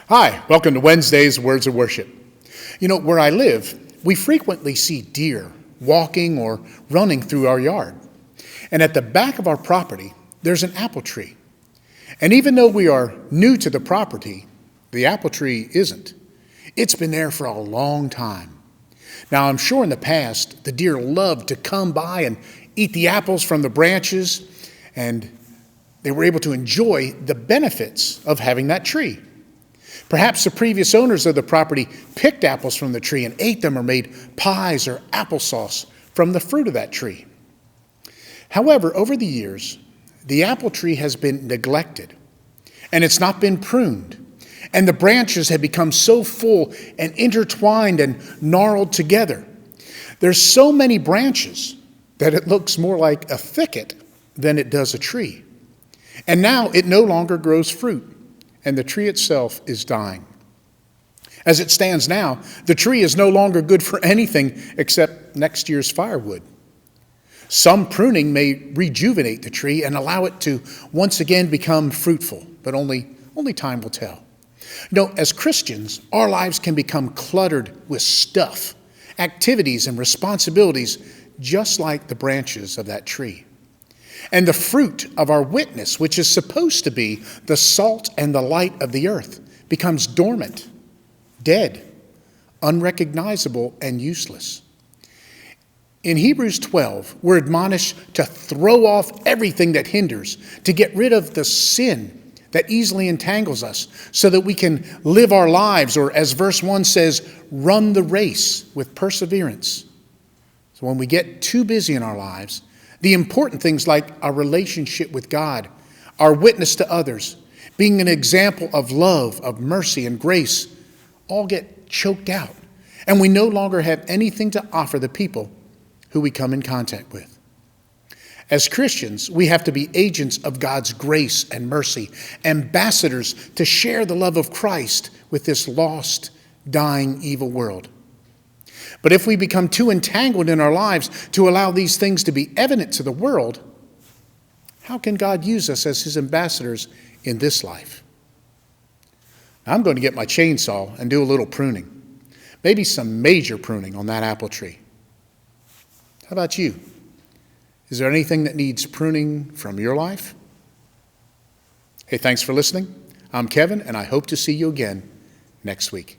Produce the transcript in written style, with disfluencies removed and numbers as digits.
Hi, welcome to Wednesday's Words of Worship. You know, where I live, we frequently see deer walking or running through our yard. And at the back of our property, there's an apple tree. And even though we are new to the property, the apple tree isn't. It's been there for a long time. Now, I'm sure in the past, the deer loved to come by and eat the apples from the branches, and they were able to enjoy the benefits of having that tree. Perhaps the previous owners of the property picked apples from the tree and ate them or made pies or applesauce from the fruit of that tree. However, over the years, the apple tree has been neglected and it's not been pruned. And the branches have become so full and intertwined and gnarled together. There's so many branches that it looks more like a thicket than it does a tree. And now it no longer grows fruit, and the tree itself is dying. As it stands now, the tree is no longer good for anything except next year's firewood. Some pruning may rejuvenate the tree and allow it to once again become fruitful, but only time will tell. You know, as Christians, our lives can become cluttered with stuff, activities, and responsibilities, just like the branches of that tree. And the fruit of our witness, which is supposed to be the salt and the light of the earth, becomes dormant, dead, unrecognizable, and useless. In Hebrews 12, we're admonished to throw off everything that hinders, to get rid of the sin that easily entangles us, so that we can live our lives, or as verse 1 says, run the race with perseverance. So when we get too busy in our lives, the important things like our relationship with God, our witness to others, being an example of love, of mercy, and grace, all get choked out. And we no longer have anything to offer the people who we come in contact with. As Christians, we have to be agents of God's grace and mercy, ambassadors to share the love of Christ with this lost, dying, evil world. But if we become too entangled in our lives to allow these things to be evident to the world, how can God use us as his ambassadors in this life? I'm going to get my chainsaw and do a little pruning. Maybe some major pruning on that apple tree. How about you? Is there anything that needs pruning from your life? Hey, thanks for listening. I'm Kevin, and I hope to see you again next week.